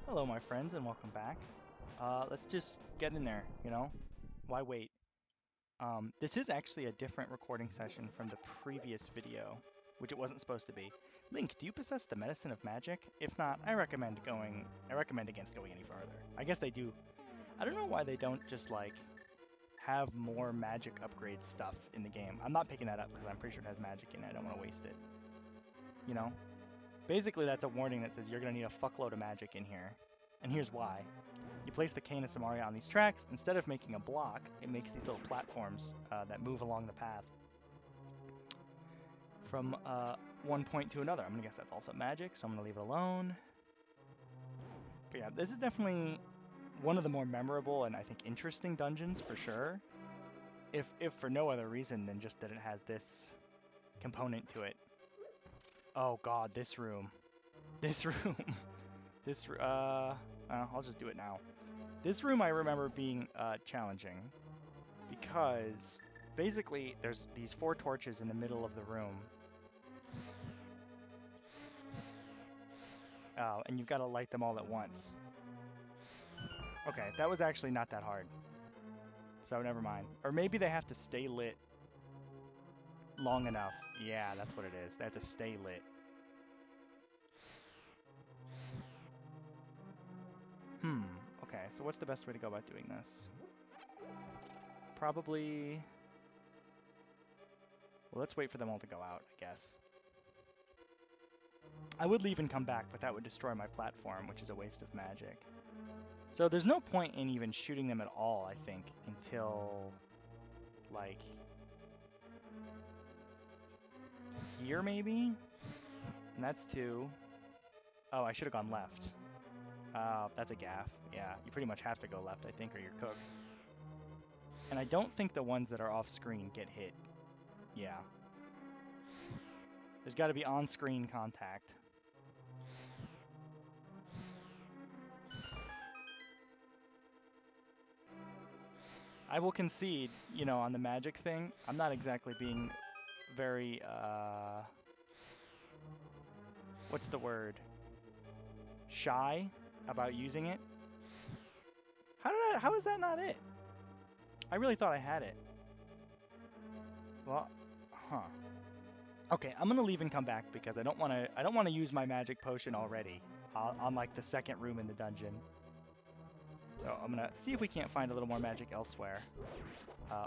Hello, my friends, and welcome back. Let's just get in there, you know? Why wait? This is actually a different recording session from the previous video, which it wasn't supposed to be. Link, do you possess the medicine of magic? If not, I recommend against going any farther. I guess they do. I don't know why they don't just, like, have more magic upgrade stuff in the game. I'm not picking that up because I'm pretty sure it has magic in it. I don't want to waste it. You know? Basically, that's a warning that says you're going to need a fuckload of magic in here. And here's why. You place the cane of Samaria on these tracks. Instead of making a block, it makes these little platforms that move along the path from one point to another. I'm going to guess that's also magic, so I'm going to leave it alone. But yeah, this is definitely one of the more memorable and I think interesting dungeons for sure. If for no other reason than just that it has this component to it. Oh god, this room. This room. I'll just do it now. This room I remember being challenging because basically there's these 4 torches in the middle of the room. And you've got to light them all at once. Okay, that was actually not that hard. So never mind. Or maybe they have to stay lit long enough. Yeah, that's what it is. They have to stay lit. Okay, so what's the best way to go about doing this? Probably... Well, let's wait for them all to go out, I guess. I would leave and come back, but that would destroy my platform, which is a waste of magic. So there's no point in even shooting them at all, I think, until, like, here maybe? And that's 2. Oh, I should have gone left. That's a gaff. Yeah, you pretty much have to go left, I think, or you're cooked. And I don't think the ones that are off-screen get hit. Yeah. There's got to be on-screen contact. I will concede, you know, on the magic thing, I'm not exactly being very, what's the word? Shy about using it. How is that not it? I really thought I had it. Well, huh. Okay, I'm gonna leave and come back because I don't want to use my magic potion already on like the second room in the dungeon. So I'm gonna see if we can't find a little more magic elsewhere,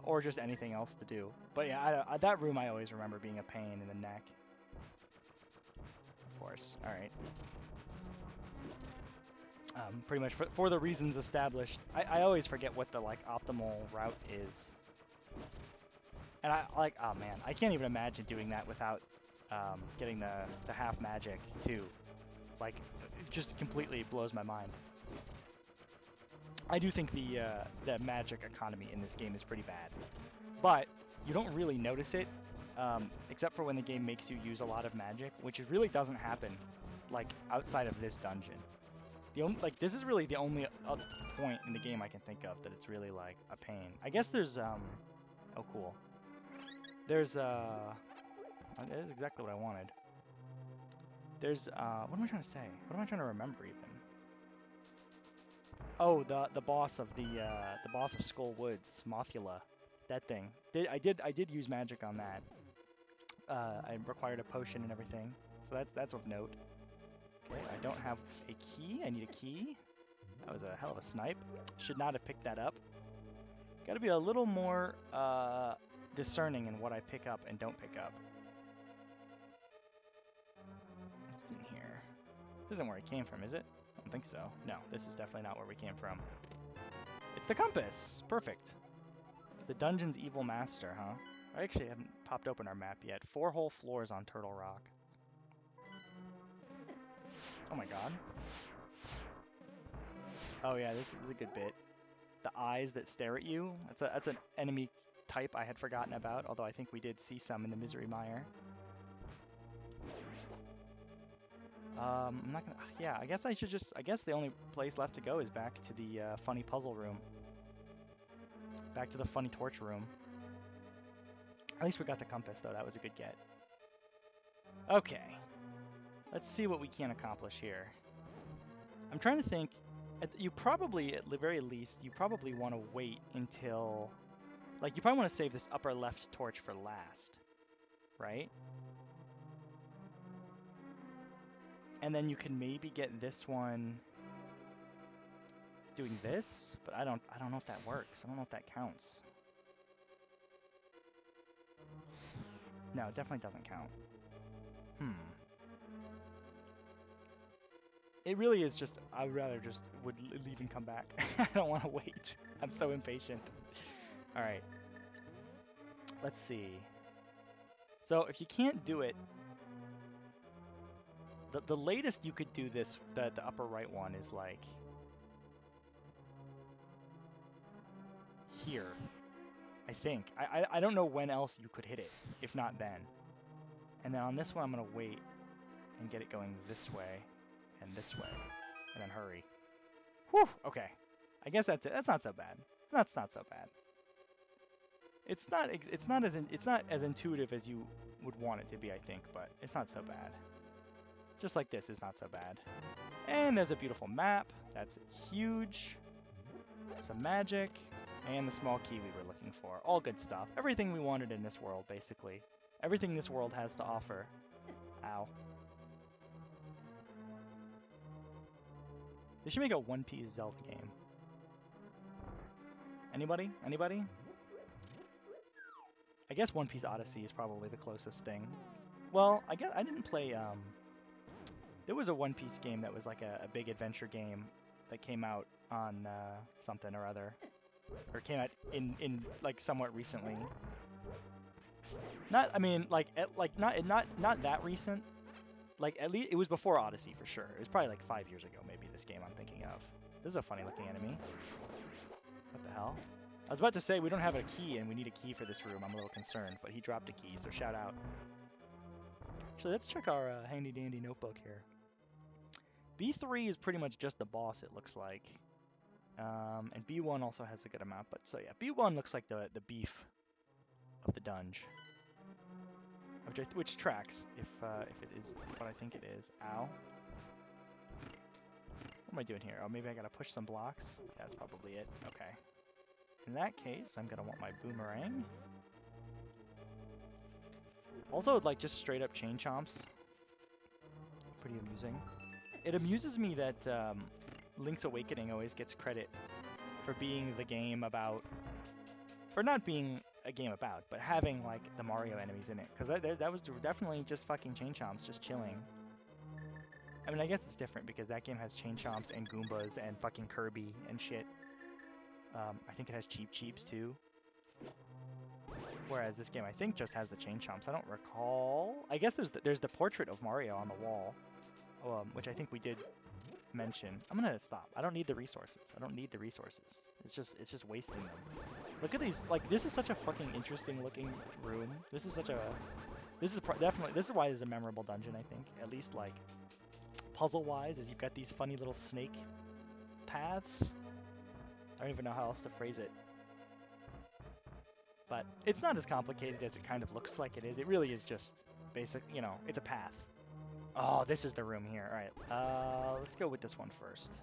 or just anything else to do. But yeah, that room I always remember being a pain in the neck. Of course. All right. Pretty much for the reasons established. I always forget what the like optimal route is. And oh man, I can't even imagine doing that without getting the half magic too. Like, it just completely blows my mind. I do think the magic economy in this game is pretty bad, but you don't really notice it, except for when the game makes you use a lot of magic, which really doesn't happen, like outside of this dungeon. This is really the only point in the game I can think of that it's really like a pain. I guess there's oh cool. There's that is exactly what I wanted. There's what am I trying to say? What am I trying to remember even? Oh, the boss of the boss of Skull Woods, Mothula. That thing. I did use magic on that. I required a potion and everything. So that's of note. Okay, I don't have a key. I need a key. That was a hell of a snipe. Should not have picked that up. Got to be a little more discerning in what I pick up and don't pick up. What's in here? This isn't where it came from, is it? I don't think so. No, this is definitely not where we came from. It's the compass! Perfect. The dungeon's evil master, huh? I actually haven't popped open our map yet. 4 whole floors on Turtle Rock. Oh my god. Oh yeah, this is a good bit. The eyes that stare at you. That's an enemy type I had forgotten about, although I think we did see some in the Misery Mire. I'm not gonna... Yeah, I guess I guess the only place left to go is back to the funny puzzle room. Back to the funny torch room. At least we got the compass, though. That was a good get. Okay. Let's see what we can accomplish here. I'm trying to think. You probably, at the very least, you probably want to wait until, like, you probably want to save this upper left torch for last, right? And then you can maybe get this one doing this, but I don't know if that works. I don't know if that counts. No, it definitely doesn't count. It really is just, I would rather just leave and come back. I don't want to wait. I'm so impatient. All right. Let's see. So if you can't do it, the latest you could do this, the upper right one is like here, I think. I don't know when else you could hit it, if not then. And then on this one, I'm going to wait and get it going this way and this way, and then hurry. Whew, okay. I guess that's it. That's not so bad. That's not so bad. It's not as intuitive as you would want it to be, I think, but it's not so bad. Just like this is not so bad. And there's a beautiful map. That's huge. Some magic. And the small key we were looking for. All good stuff. Everything we wanted in this world, basically. Everything this world has to offer. Ow. They should make a One Piece Zelda game. Anybody? Anybody? I guess One Piece Odyssey is probably the closest thing. Well, I guess I didn't play, there was a One Piece game that was like a big adventure game that came out on something or other. Or came out in like somewhat recently. Not, I mean, not that recent. Like, at least, it was before Odyssey for sure. It was probably like 5 years ago, maybe, this game I'm thinking of. This is a funny looking enemy. What the hell? I was about to say we don't have a key and we need a key for this room. I'm a little concerned, but he dropped a key, so shout out. Actually, let's check our handy dandy notebook here. B3 is pretty much just the boss, it looks like. And B1 also has a good amount, but so yeah, B1 looks like the beef of the dungeon. Which tracks, if it is what I think it is. Ow. What am I doing here? Oh, maybe I gotta push some blocks? Yeah, that's probably it. Okay. In that case, I'm gonna want my boomerang. Also, like, just straight up chain chomps. Pretty amusing. It amuses me that Link's Awakening always gets credit for being the game about, or not being a game about, but having, like, the Mario enemies in it. Because that was definitely just fucking chain chomps, just chilling. I mean, I guess it's different because that game has chain chomps and Goombas and fucking Kirby and shit. I think it has Cheep Cheeps too. Whereas this game, I think, just has the chain chomps. I don't recall. I guess there's the portrait of Mario on the wall, which I think we did mention. I'm gonna stop. I don't need the resources. I don't need the resources. It's just wasting them. Look at these. Like, this is such a fucking interesting looking room. This is definitely, this is why it's a memorable dungeon, I think. At least, like, puzzle-wise, is you've got these funny little snake paths. I don't even know how else to phrase it. But it's not as complicated as it kind of looks like it is. It really is just basic, you know, it's a path. Oh, this is the room here. All right, let's go with this one first.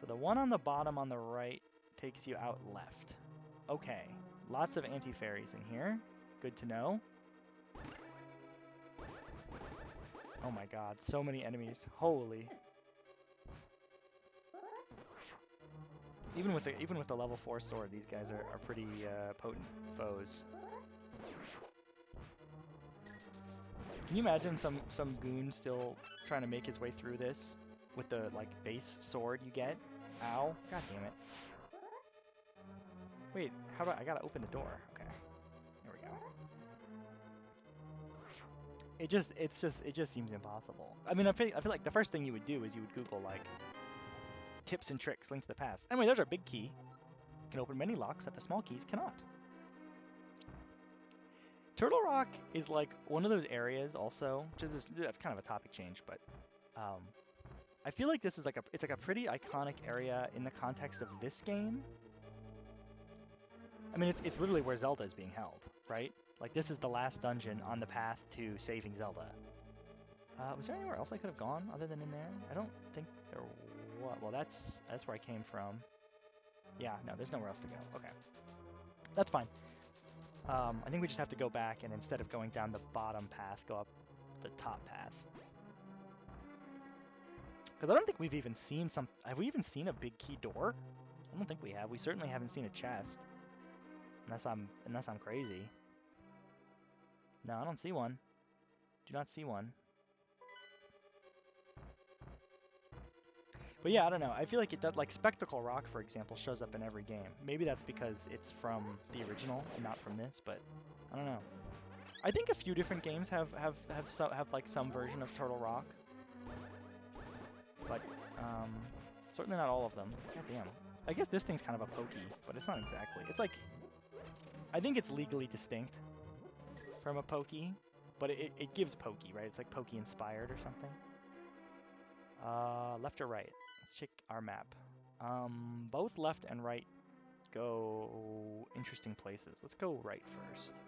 So the one on the bottom on the right takes you out left. Okay, lots of anti-fairies in here. Good to know. Oh my god, so many enemies. Holy. Even with the level 4 sword, these guys are pretty potent foes. Can you imagine some goon still trying to make his way through this with the, like, base sword you get? Ow. God damn it. Wait, how do I gotta open the door. Okay. There we go. It just seems impossible. I mean, I feel like the first thing you would do is you would Google, like, tips and tricks, Link to the Past. Anyway, there's our big key. Can open many locks that the small keys cannot. Turtle Rock is like one of those areas also, which is kind of a topic change, but I feel like this is it's like a pretty iconic area in the context of this game. I mean, it's literally where Zelda is being held, right? Like, this is the last dungeon on the path to saving Zelda. Was there anywhere else I could have gone other than in there? I don't think there was. Well, that's where I came from. Yeah, no, there's nowhere else to go. Okay. That's fine. I think we just have to go back and instead of going down the bottom path, go up the top path. Because I don't think we've even seen some... Have we even seen a big key door? I don't think we have. We certainly haven't seen a chest. Unless I'm crazy. No, I don't see one. Do not see one. But yeah, I don't know. I feel like it does, like Spectacle Rock, for example, shows up in every game. Maybe that's because it's from the original and not from this, but I don't know. I think a few different games have like some version of Turtle Rock, but certainly not all of them. God damn. I guess this thing's kind of a pokey, but it's not exactly. It's like, I think it's legally distinct from a pokey, but it gives pokey, right? It's like pokey inspired or something. Left or right? Let's check our map. Both left and right go interesting places. Let's go right first.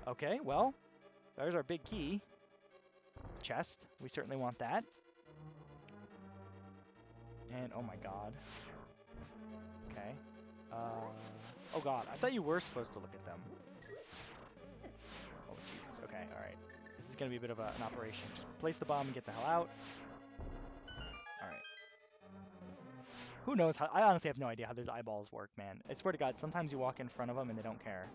Okay, well, there's our big key. Chest. We certainly want that. And oh my god. Okay. Oh god, I thought you were supposed to look at them. Oh Jesus. Okay, alright. This is gonna be a bit of an operation. Just place the bomb and get the hell out. Alright. Who knows how... I honestly have no idea how those eyeballs work, man. I swear to God, sometimes you walk in front of them and they don't care.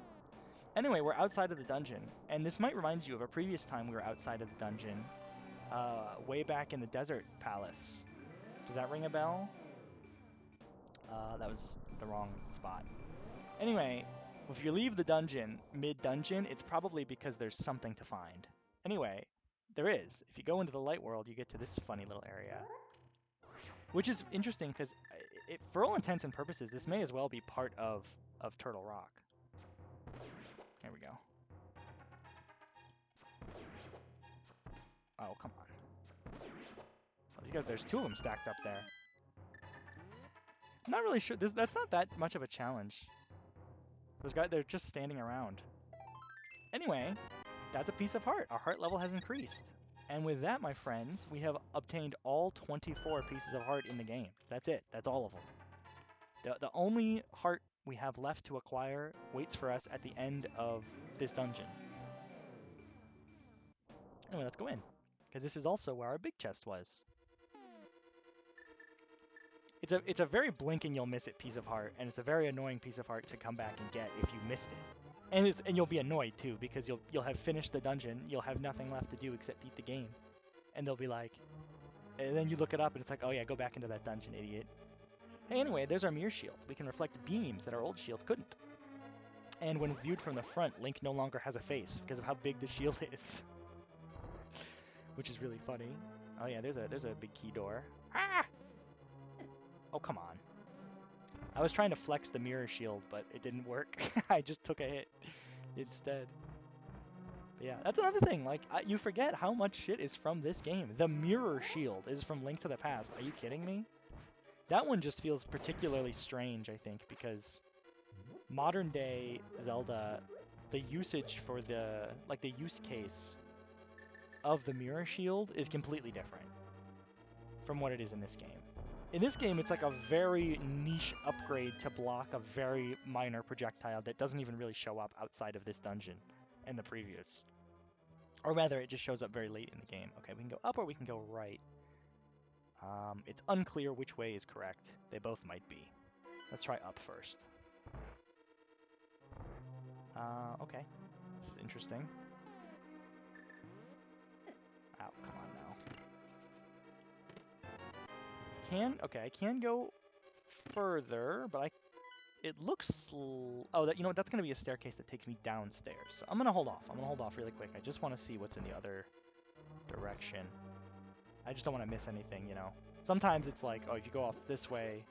Anyway, we're outside of the dungeon, and this might remind you of a previous time we were outside of the dungeon, way back in the Desert Palace. Does that ring a bell? That was the wrong spot. Anyway, if you leave the dungeon mid-dungeon, it's probably because there's something to find. Anyway, there is. If you go into the light world, you get to this funny little area. Which is interesting because, for all intents and purposes, this may as well be part of Turtle Rock. There we go. Oh, come on. Oh, these guys, there's two of them stacked up there. I'm not really sure. That's not that much of a challenge. Those guys, they're just standing around. Anyway, that's a piece of heart. Our heart level has increased. And with that, my friends, we have obtained all 24 pieces of heart in the game. That's it. That's all of them. The only heart we have left to acquire waits for us at the end of this dungeon. Anyway, let's go in. Because this is also where our big chest was. It's a very blink and you'll miss it piece of heart, and it's a very annoying piece of heart to come back and get if you missed it. And you'll be annoyed too, because you'll have finished the dungeon, you'll have nothing left to do except beat the game. And they'll be like, and then you look it up and it's like, oh yeah, go back into that dungeon, idiot. Hey, anyway, there's our mirror shield. We can reflect beams that our old shield couldn't. And when viewed from the front, Link no longer has a face because of how big the shield is. Which is really funny. Oh yeah, there's a big key door. Ah! Oh, come on. I was trying to flex the mirror shield, but it didn't work. I just took a hit instead. But yeah, that's another thing. Like, you forget how much shit is from this game. The mirror shield is from Link to the Past. Are you kidding me? That one just feels particularly strange, I think, because modern day Zelda, the usage for the use case of the mirror shield is completely different from what it is in this game. In this game, it's like a very niche upgrade to block a very minor projectile that doesn't even really show up outside of this dungeon and the previous. Or rather, it just shows up very late in the game. Okay, we can go up or we can go right. It's unclear which way is correct. They both might be. Let's try up first. Okay. This is interesting. Ow, come on now. Okay, I can go further, but it looks, oh, that, you know what, that's going to be a staircase that takes me downstairs. So I'm going to hold off. I'm going to hold off really quick. I just want to see what's in the other direction. I just don't want to miss anything, you know. Sometimes it's like, oh, if you go off this way,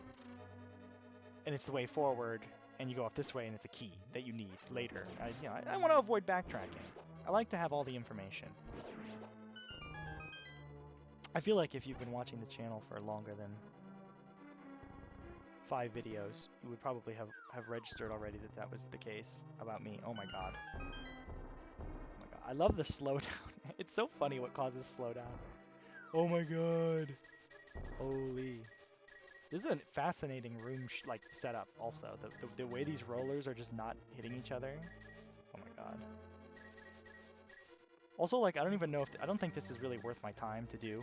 and it's the way forward, and you go off this way, and it's a key that you need later. I want to avoid backtracking. I like to have all the information. I feel like if you've been watching the channel for longer than 5 videos, you would probably have registered already that was the case about me. Oh my god. Oh my god. I love the slowdown, man. It's so funny what causes slowdown. Oh my god. Holy. This is a fascinating room like setup also. The way these rollers are just not hitting each other. Oh my god. Also, like, I don't even know if... I don't think this is really worth my time to do.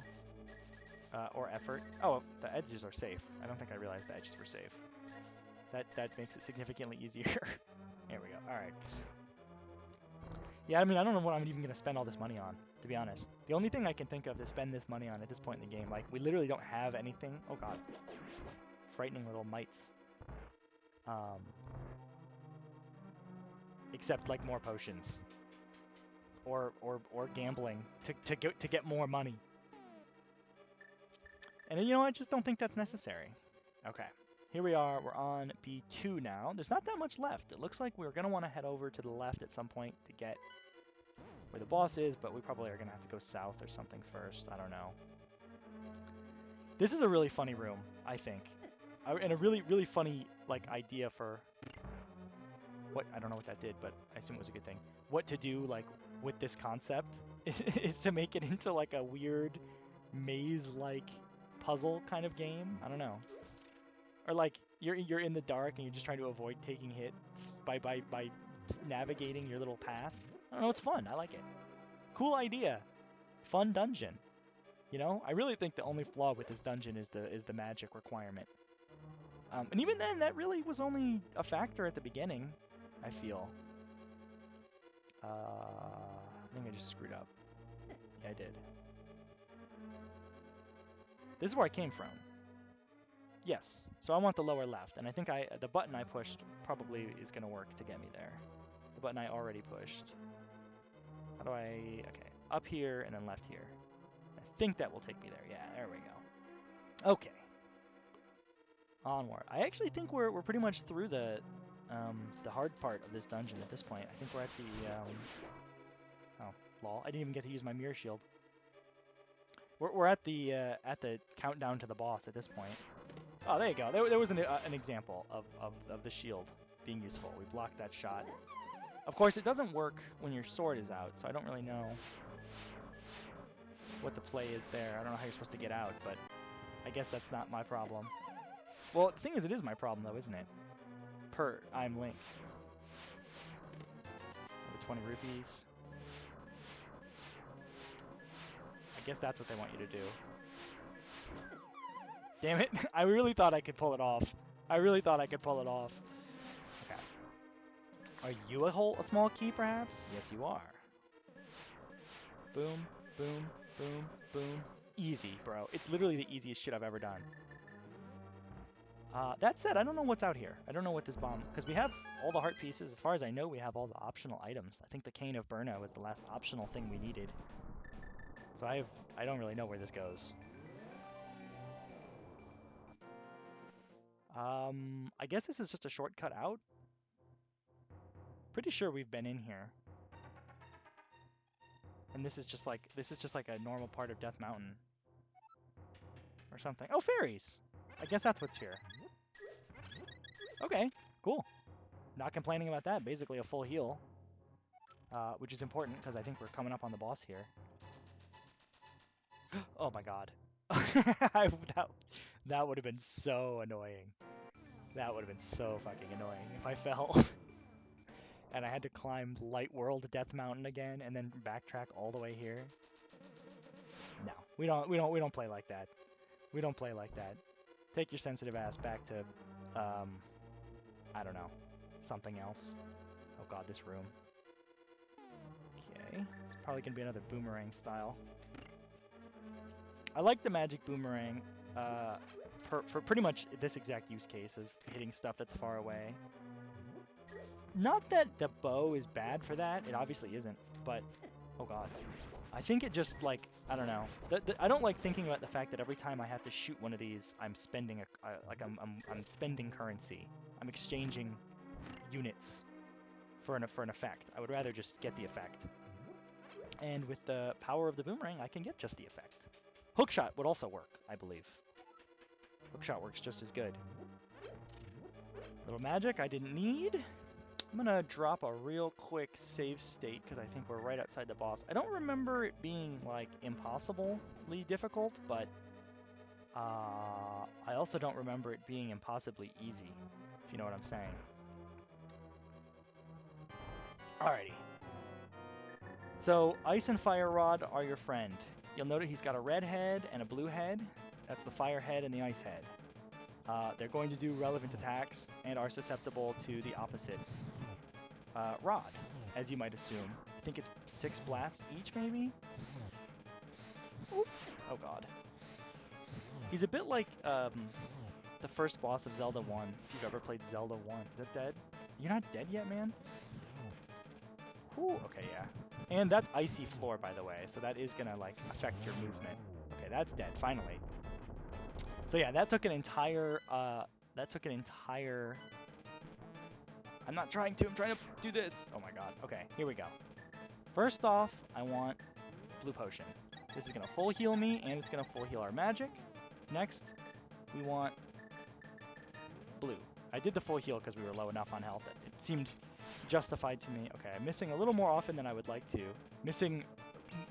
Or effort. Oh, the edges are safe. I don't think I realized the edges were safe. That makes it significantly easier. There we go. Alright. Yeah, I mean, I don't know what I'm even going to spend all this money on, to be honest. The only thing I can think of to spend this money on at this point in the game, like, we literally don't have anything. Oh god. Frightening little mites. Except, like, more potions. Or gambling to get more money. And you know, I just don't think that's necessary. Okay, here we are. We're on B2 now. There's not that much left. It looks like we're going to want to head over to the left at some point to get where the boss is, but we probably are going to have to go south or something first. I don't know. This is a really funny room, I think. And a really, really funny, like, idea for what... I don't know what that did, but I assume it was a good thing. What to do, like, with this concept is to make it into, like, a weird maze-like puzzle kind of game. I don't know. Or like you're in the dark and you're just trying to avoid taking hits by navigating your little path. I don't know, it's fun. I like it. Cool idea. Fun dungeon. You know, I really think the only flaw with this dungeon is the magic requirement. And even then, that really was only a factor at the beginning, I feel. I think I just screwed up. Yeah, I did. This is where I came from. Yes, so I want the lower left, and I think the button I pushed probably is going to work to get me there. The button I already pushed. How do I... Okay, up here and then left here. I think that will take me there. Yeah, there we go. Okay. Onward. I actually think we're pretty much through the hard part of this dungeon at this point. I think we're at the... Oh, lol. I didn't even get to use my mirror shield. We're at the countdown to the boss at this point. Oh, there you go. There was an example of the shield being useful. We blocked that shot. Of course, it doesn't work when your sword is out, so I don't really know what the play is there. I don't know how you're supposed to get out, but I guess that's not my problem. Well, the thing is, it is my problem, though, isn't it? I'm Link. Another 20 rupees. I guess that's what they want you to do. Damn it. I really thought I could pull it off. I really thought I could pull it off. Okay. Are you a small key, perhaps? Yes, you are. Boom, boom, boom, boom. Easy, bro. It's literally the easiest shit I've ever done. That said, I don't know what's out here. I don't know what this bomb... Because we have all the heart pieces. As far as I know, we have all the optional items. I think the Cane of Burna was the last optional thing we needed. So I don't really know where this goes. I guess this is just a shortcut out. Pretty sure we've been in here. And this is just like a normal part of Death Mountain. Or something. Oh, fairies! I guess that's what's here. Okay, cool. Not complaining about that. Basically a full heal. Which is important because I think we're coming up on the boss here. Oh my god. That would have been so annoying. That would have been so fucking annoying if I fell. And I had to climb Light World Death Mountain again and then backtrack all the way here. No, we don't play like that. We don't play like that. Take your sensitive ass back to I don't know, something else. Oh god, this room. Okay, it's probably gonna be another boomerang style. I like the magic boomerang for pretty much this exact use case of hitting stuff that's far away. Not that the bow is bad for that, it obviously isn't, but oh god. I think it just, like, I don't know. I don't like thinking about the fact that every time I have to shoot one of these, I'm spending I'm spending currency. I'm exchanging units for an effect. I would rather just get the effect. And with the power of the boomerang, I can get just the effect. Hookshot would also work, I believe. Hookshot works just as good. Little magic I didn't need. I'm gonna drop a real quick save state because I think we're right outside the boss. I don't remember it being like impossibly difficult, but I also don't remember it being impossibly easy, if you know what I'm saying. Alrighty. So Ice and Fire Rod are your friend. You'll notice he's got a red head and a blue head. That's the fire head and the ice head. They're going to do relevant attacks and are susceptible to the opposite rod, as you might assume. I think it's 6 blasts each, maybe? Oof. Oh god. He's a bit like the first boss of Zelda 1, if you've ever played Zelda 1. Is that dead? You're not dead yet, man? Whew, okay, yeah. And that's icy floor, by the way, so that is gonna, like, affect your movement. Okay, that's dead, finally. So yeah, that took an entire, I'm not trying to, I'm trying to do this! Oh my god, okay, here we go. First off, I want blue potion. This is gonna full heal me, and it's gonna full heal our magic. Next, we want blue. I did the full heal because we were low enough on health that it seemed justified to me. Okay, I'm missing a little more often than I would like to. Missing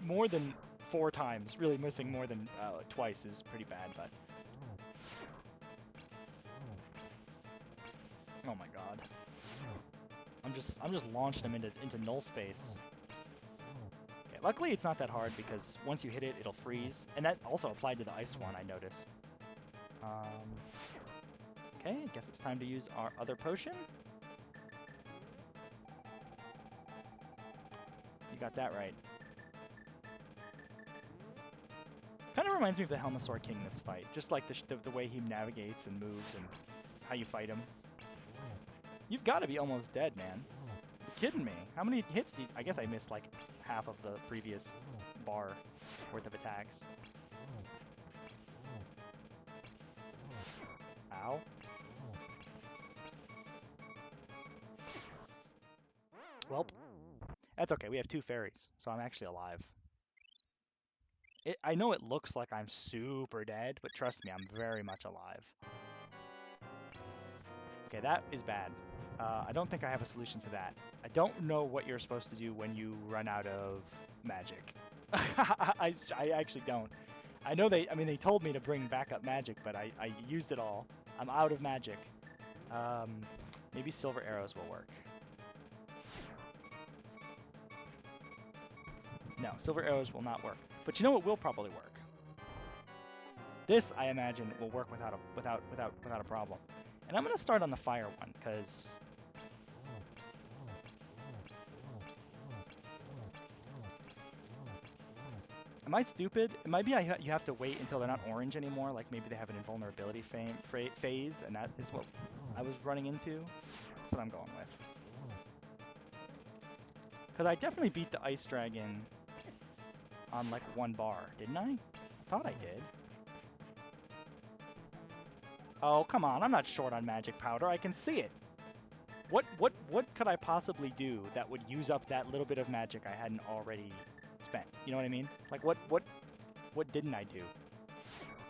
more than 4 times. Really missing more than twice is pretty bad, but... Oh my god. I'm just launching him into null space. Okay, luckily it's not that hard because once you hit it, it'll freeze. And that also applied to the ice one, I noticed. Okay, I guess it's time to use our other potion. You got that right. Kind of reminds me of the Helmasaur King, this fight. Just like the way he navigates and moves and how you fight him. You've got to be almost dead, man. You're kidding me. How many hits did... I guess I missed like half of the previous bar worth of attacks. Ow. Welp. That's okay, we have 2 fairies, so I'm actually alive. I know it looks like I'm super dead, but trust me, I'm very much alive. Okay, that is bad. I don't think I have a solution to that. I don't know what you're supposed to do when you run out of magic. I actually don't. I know they told me to bring backup magic, but I used it all. I'm out of magic. Maybe silver arrows will work. No, silver arrows will not work. But you know what will probably work? This, I imagine, will work without a problem. And I'm gonna start on the fire one, because am I stupid? It might be you have to wait until they're not orange anymore, like maybe they have an invulnerability phase, and that is what I was running into. That's what I'm going with. Because I definitely beat the ice dragon on like 1 bar, didn't I? I thought I did. Oh, come on, I'm not short on magic powder, I can see it. What could I possibly do that would use up that little bit of magic I hadn't already spent? You know what I mean? Like what didn't I do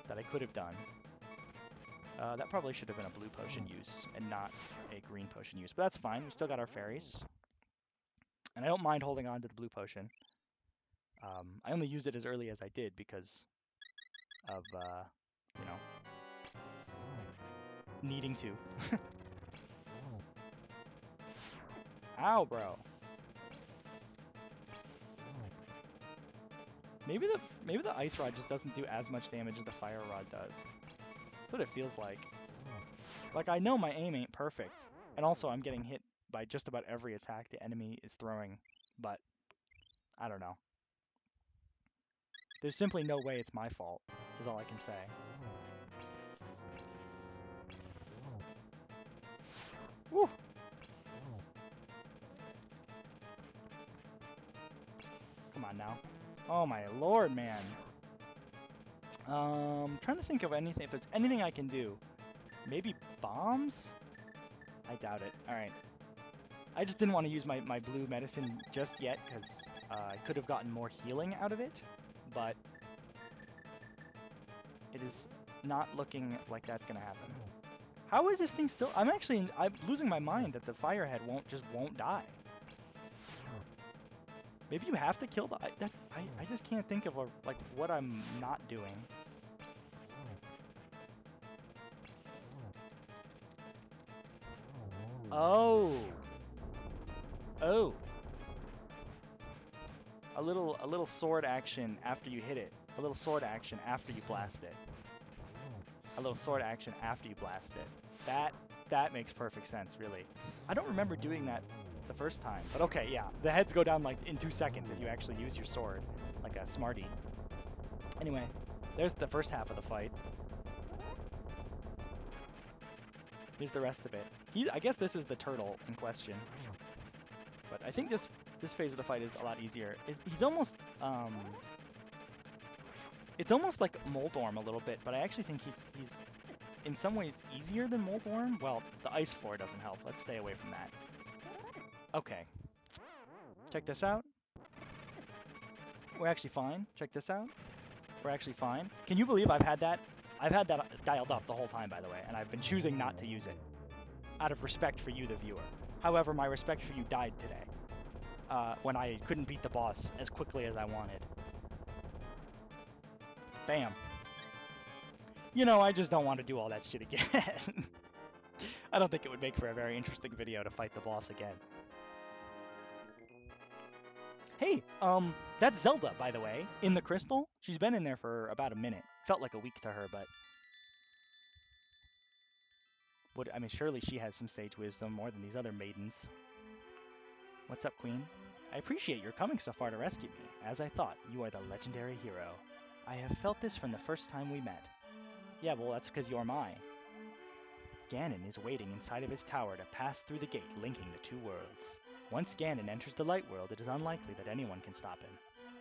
that I could have done? That probably should have been a blue potion use and not a green potion use, but that's fine. We still got our fairies. And I don't mind holding on to the blue potion. I only used it as early as I did because of, you know, needing to. Ow, bro. Maybe the ice rod just doesn't do as much damage as the fire rod does. That's what it feels like. Like, I know my aim ain't perfect, and also I'm getting hit by just about every attack the enemy is throwing, but I don't know. There's simply no way it's my fault, is all I can say. Woo! Come on now. Oh my lord, man. Trying to think of anything, if there's anything I can do. Maybe bombs? I doubt it. Alright. I just didn't want to use my blue medicine just yet, because I could have gotten more healing out of it, but it is not looking like that's going to happen. How is this thing still? I'm losing my mind that the firehead won't die. Maybe you have to kill the. I just can't think of like what I'm not doing. Oh. Oh. A little sword action after you hit it. A little sword action after you blast it. A little sword action after you blast it. That makes perfect sense, really. I don't remember doing that the first time, but okay, yeah. The heads go down like in 2 seconds if you actually use your sword, like a smarty. Anyway, there's the first half of the fight. Here's the rest of it. I guess this is the turtle in question. But I think this phase of the fight is a lot easier. He's almost it's almost like Moldorm a little bit, but I actually think he's in some ways easier than Moldorm. Well, the ice floor doesn't help. Let's stay away from that. Okay. Check this out. We're actually fine. Check this out. We're actually fine. Can you believe I've had that dialed up the whole time, by the way, and I've been choosing not to use it out of respect for you, the viewer. However, my respect for you died today when I couldn't beat the boss as quickly as I wanted. Bam. You know, I just don't want to do all that shit again. I don't think it would make for a very interesting video to fight the boss again. Hey, that's Zelda, by the way, in the crystal. She's been in there for about a minute. Felt like a week to her, but... I mean, surely she has some sage wisdom more than these other maidens. What's up, Queen? I appreciate your coming so far to rescue me. As I thought, you are the legendary hero. I have felt this from the first time we met. Yeah, well, that's because you're mine. Ganon is waiting inside of his tower to pass through the gate linking the two worlds. Once Ganon enters the light world, it is unlikely that anyone can stop him.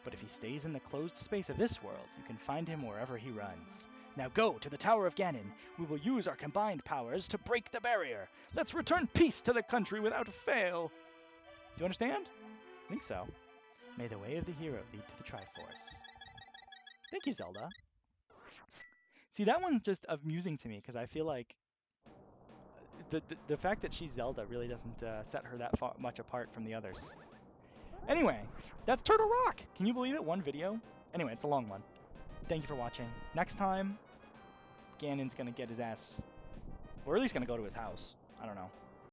But if he stays in the closed space of this world, you can find him wherever he runs. Now go to the Tower of Ganon. We will use our combined powers to break the barrier. Let's return peace to the country without fail. Do you understand? I think so. May the way of the hero lead to the Triforce. Thank you, Zelda. See, that one's just amusing to me because I feel like the fact that she's Zelda really doesn't set her that much apart from the others. Anyway, that's Turtle Rock! Can you believe it? One video? Anyway, it's a long one. Thank you for watching. Next time, Ganon's gonna get his ass... We're at least gonna go to his house. I don't know.